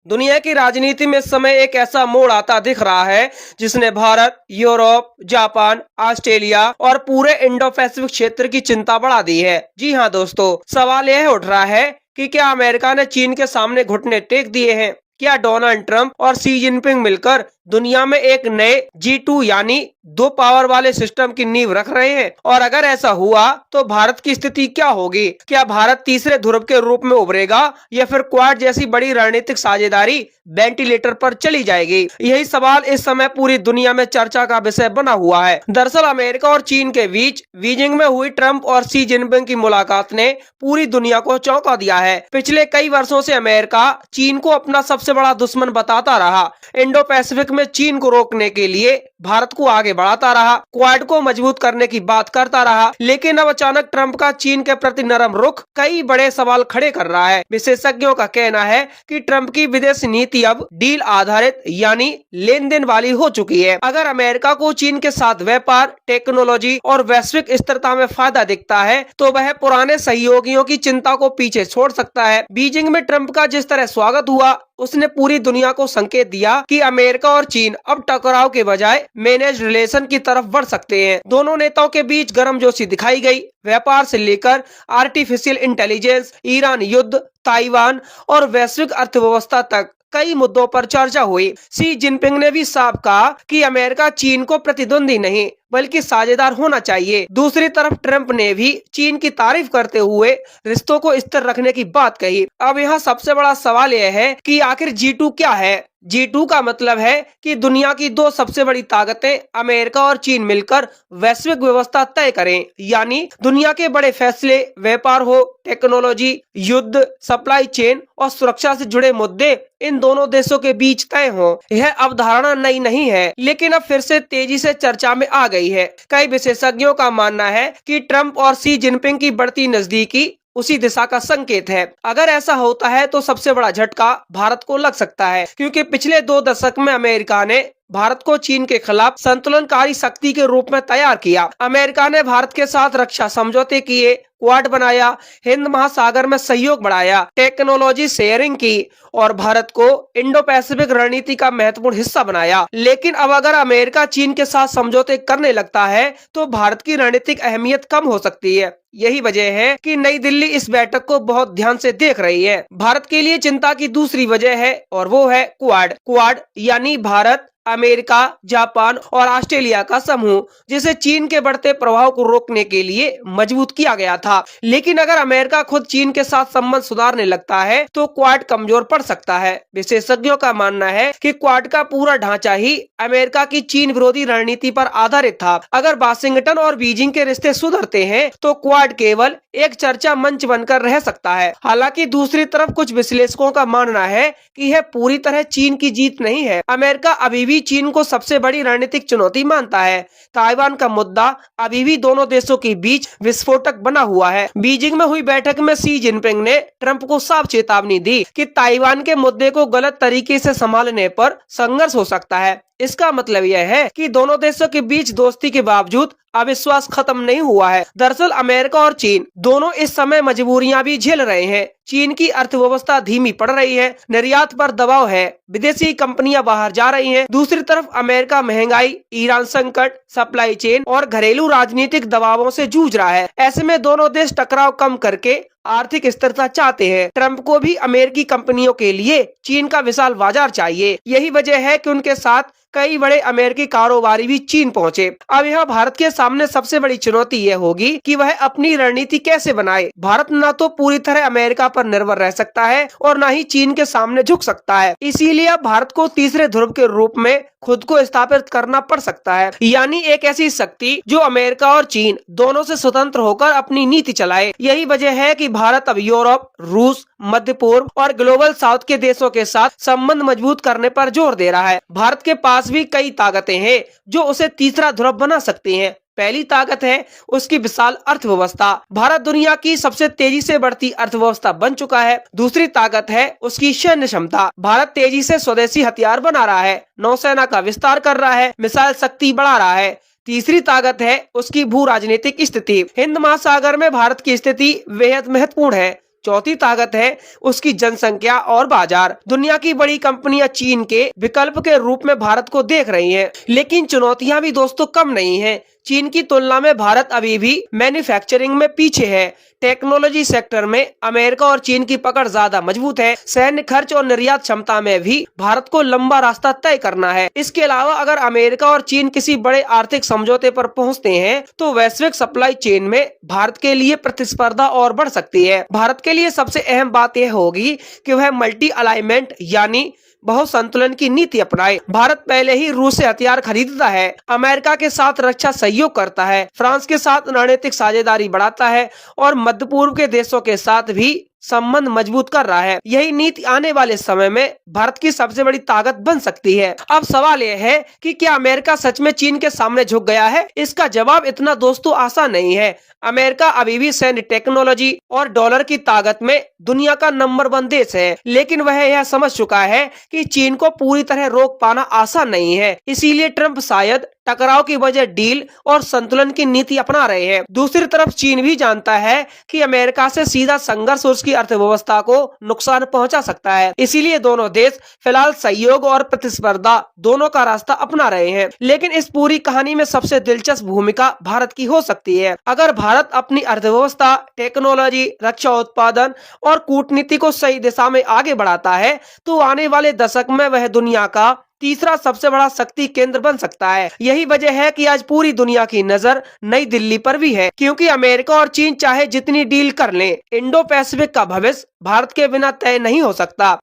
दुनिया की राजनीति में इस समय एक ऐसा मोड़ आता दिख रहा है जिसने भारत, यूरोप, जापान, ऑस्ट्रेलिया और पूरे इंडो पैसिफिक क्षेत्र की चिंता बढ़ा दी है। जी हाँ दोस्तों, सवाल यह उठ रहा है कि क्या अमेरिका ने चीन के सामने घुटने टेक दिए हैं? क्या डोनाल्ड ट्रंप और शी जिनपिंग मिलकर दुनिया में एक नए G2 यानी दो पावर वाले सिस्टम की नींव रख रहे हैं? और अगर ऐसा हुआ तो भारत की स्थिति क्या होगी? क्या भारत तीसरे ध्रुव के रूप में उभरेगा या फिर क्वाड जैसी बड़ी रणनीतिक साझेदारी वेंटिलेटर पर चली जाएगी? यही सवाल इस समय पूरी दुनिया में चर्चा का विषय बना हुआ है। दरअसल अमेरिका और चीन के बीच बीजिंग में हुई ट्रंप और शी जिनपिंग की मुलाकात ने पूरी दुनिया को चौंका दिया है। पिछले कई वर्षों से अमेरिका चीन को अपना सबसे बड़ा दुश्मन बताता रहा, इंडो पैसिफिक में चीन को रोकने के लिए भारत को आगे बढ़ाता रहा, क्वाड को मजबूत करने की बात करता रहा। लेकिन अब अचानक ट्रंप का चीन के प्रति नरम रुख कई बड़े सवाल खड़े कर रहा है। विशेषज्ञों का कहना है कि ट्रंप की विदेश नीति अब डील आधारित यानी लेन देन वाली हो चुकी है। अगर अमेरिका को चीन के साथ व्यापार, टेक्नोलॉजी और वैश्विक स्थिरता में फायदा दिखता है तो वह पुराने सहयोगियों की चिंता को पीछे छोड़ सकता है। बीजिंग में ट्रंप का जिस तरह स्वागत हुआ उसने पूरी दुनिया को संकेत दिया कि अमेरिका और चीन अब टकराव के बजाय मैनेज रिलेशन की तरफ बढ़ सकते हैं। दोनों नेताओं के बीच गर्मजोशी दिखाई गई। व्यापार से लेकर आर्टिफिशियल इंटेलिजेंस, ईरान युद्ध, ताइवान और वैश्विक अर्थव्यवस्था तक कई मुद्दों पर चर्चा हुई। शी जिनपिंग ने भी साफ कहा कि अमेरिका चीन को प्रतिद्वंदी नहीं बल्कि साझेदार होना चाहिए। दूसरी तरफ ट्रंप ने भी चीन की तारीफ करते हुए रिश्तों को स्थिर रखने की बात कही। अब यहाँ सबसे बड़ा सवाल यह है कि आखिर G2 क्या है? G2 का मतलब है कि दुनिया की दो सबसे बड़ी ताकतें अमेरिका और चीन मिलकर वैश्विक व्यवस्था तय करें, यानी दुनिया के बड़े फैसले, व्यापार हो, टेक्नोलॉजी, युद्ध, सप्लाई चेन और सुरक्षा से जुड़े मुद्दे इन दोनों देशों के बीच तय हों। यह अवधारणा नई नहीं है, लेकिन अब फिर से तेजी से चर्चा में आ गई है। कई विशेषज्ञों का मानना है कि ट्रंप और शी जिनपिंग की बढ़ती नजदीकी उसी दिशा का संकेत है। अगर ऐसा होता है तो सबसे बड़ा झटका भारत को लग सकता है, क्योंकि पिछले 2 दशक में अमेरिका ने भारत को चीन के खिलाफ संतुलनकारी शक्ति के रूप में तैयार किया। अमेरिका ने भारत के साथ रक्षा समझौते किए, क्वाड बनाया, हिंद महासागर में सहयोग बढ़ाया, टेक्नोलॉजी शेयरिंग की और भारत को इंडो पैसिफिक रणनीति का महत्वपूर्ण हिस्सा बनाया। लेकिन अब अगर अमेरिका चीन के साथ समझौते करने लगता है तो भारत की रणनीतिक अहमियत कम हो सकती है। यही वजह है कि नई दिल्ली इस बैठक को बहुत ध्यान से देख रही है। भारत के लिए चिंता की दूसरी वजह है और वो है क्वाड यानी भारत, अमेरिका, जापान और ऑस्ट्रेलिया का समूह, जिसे चीन के बढ़ते प्रभाव को रोकने के लिए मजबूत किया गया था। लेकिन अगर अमेरिका खुद चीन के साथ संबंध सुधारने लगता है तो क्वाड कमजोर पड़ सकता है। विशेषज्ञों का मानना है कि क्वाड का पूरा ढांचा ही अमेरिका की चीन विरोधी रणनीति पर आधारित था। अगर वाशिंगटन और बीजिंग के रिश्ते सुधरते हैं तो क्वाड केवल एक चर्चा मंच बनकर रह सकता है। हालांकि दूसरी तरफ कुछ विश्लेषकों का मानना है कि यह पूरी तरह चीन की जीत नहीं है। अमेरिका अभी भी चीन को सबसे बड़ी रणनीतिक चुनौती मानता है। ताइवान का मुद्दा अभी भी दोनों देशों के बीच विस्फोटक बना हुआ है। बीजिंग में हुई बैठक में शी जिनपिंग ने ट्रंप को साफ चेतावनी दी कि ताइवान के मुद्दे को गलत तरीके से संभालने पर संघर्ष हो सकता है। इसका मतलब यह है कि दोनों देशों के बीच दोस्ती के बावजूद अविश्वास खत्म नहीं हुआ है। दरअसल अमेरिका और चीन दोनों इस समय मजबूरियां भी झेल रहे हैं। चीन की अर्थव्यवस्था धीमी पड़ रही है, निर्यात पर दबाव है, विदेशी कंपनियां बाहर जा रही हैं। दूसरी तरफ अमेरिका महंगाई, ईरान संकट, सप्लाई चेन और घरेलू राजनीतिक दबावों से जूझ रहा है। ऐसे में दोनों देश टकराव कम करके आर्थिक स्थिरता चाहते हैं। ट्रंप को भी अमेरिकी कंपनियों के लिए चीन का विशाल बाजार चाहिए। यही वजह है कि उनके साथ कई बड़े अमेरिकी कारोबारी भी चीन पहुंचे। अब यहाँ भारत के सामने सबसे बड़ी चुनौती यह होगी कि वह अपनी रणनीति कैसे बनाए। भारत न तो पूरी तरह अमेरिका पर निर्भर रह सकता है और न ही चीन के सामने झुक सकता है। इसीलिए अब भारत को तीसरे ध्रुव के रूप में खुद को स्थापित करना पड़ सकता है, यानी एक ऐसी शक्ति जो अमेरिका और चीन दोनों से स्वतंत्र होकर अपनी नीति चलाए। यही वजह है कि भारत अब यूरोप, रूस, मध्य पूर्व और ग्लोबल साउथ के देशों के साथ संबंध मजबूत करने पर जोर दे रहा है। भारत के पास भी कई ताकतें हैं जो उसे तीसरा ध्रुव बना सकती हैं। पहली ताकत है उसकी विशाल अर्थव्यवस्था। भारत दुनिया की सबसे तेजी से बढ़ती अर्थव्यवस्था बन चुका है। दूसरी ताकत है उसकी सैन्य क्षमता। भारत तेजी से स्वदेशी हथियार बना रहा है, नौसेना का विस्तार कर रहा है, मिसाइल शक्ति बढ़ा रहा है। तीसरी ताकत है उसकी भू राजनीतिक स्थिति। हिंद महासागर में भारत की स्थिति बेहद महत्वपूर्ण है। चौथी ताकत है उसकी जनसंख्या और बाजार। दुनिया की बड़ी कंपनियां चीन के विकल्प के रूप में भारत को देख रही हैं, लेकिन चुनौतियां भी दोस्तों कम नहीं हैं। चीन की तुलना में भारत अभी भी मैन्युफैक्चरिंग में पीछे है। टेक्नोलॉजी सेक्टर में अमेरिका और चीन की पकड़ ज्यादा मजबूत है। सैन्य खर्च और निर्यात क्षमता में भी भारत को लंबा रास्ता तय करना है। इसके अलावा अगर अमेरिका और चीन किसी बड़े आर्थिक समझौते पर पहुंचते हैं तो वैश्विक सप्लाई चेन में भारत के लिए प्रतिस्पर्धा और बढ़ सकती है। भारत के लिए सबसे अहम बात यह होगी कि वह मल्टी अलाइनमेंट यानी बहुत संतुलन की नीति अपनाए। भारत पहले ही रूस से हथियार खरीदता है, अमेरिका के साथ रक्षा सहयोग करता है, फ्रांस के साथ रणनीतिक साझेदारी बढ़ाता है और मध्य पूर्व के देशों के साथ भी संबंध मजबूत कर रहा है। यही नीति आने वाले समय में भारत की सबसे बड़ी ताकत बन सकती है। अब सवाल यह है कि क्या अमेरिका सच में चीन के सामने झुक गया है? इसका जवाब इतना दोस्तों आसान नहीं है। अमेरिका अभी भी सैन्य टेक्नोलॉजी और डॉलर की ताकत में दुनिया का नंबर 1 देश है, लेकिन वह यह समझ चुका है कि चीन को पूरी तरह रोक पाना आसान नहीं है। इसीलिए ट्रंप शायद टकराव की बजाय डील और संतुलन की नीति अपना रहे हैं। दूसरी तरफ चीन भी जानता है कि अमेरिका से सीधा संघर्ष उसकी अर्थव्यवस्था को नुकसान पहुंचा सकता है। इसीलिए दोनों देश फिलहाल सहयोग और प्रतिस्पर्धा दोनों का रास्ता अपना रहे हैं। लेकिन इस पूरी कहानी में सबसे दिलचस्प भूमिका भारत की हो सकती है। अगर भारत अपनी अर्थव्यवस्था, टेक्नोलॉजी, रक्षा उत्पादन और कूटनीति को सही दिशा में आगे बढ़ाता है तो आने वाले दशक में वह दुनिया का तीसरा सबसे बड़ा शक्ति केंद्र बन सकता है। यही वजह है कि आज पूरी दुनिया की नजर नई दिल्ली पर भी है, क्योंकि अमेरिका और चीन चाहे जितनी डील कर लें, इंडो पैसिफिक का भविष्य भारत के बिना तय नहीं हो सकता।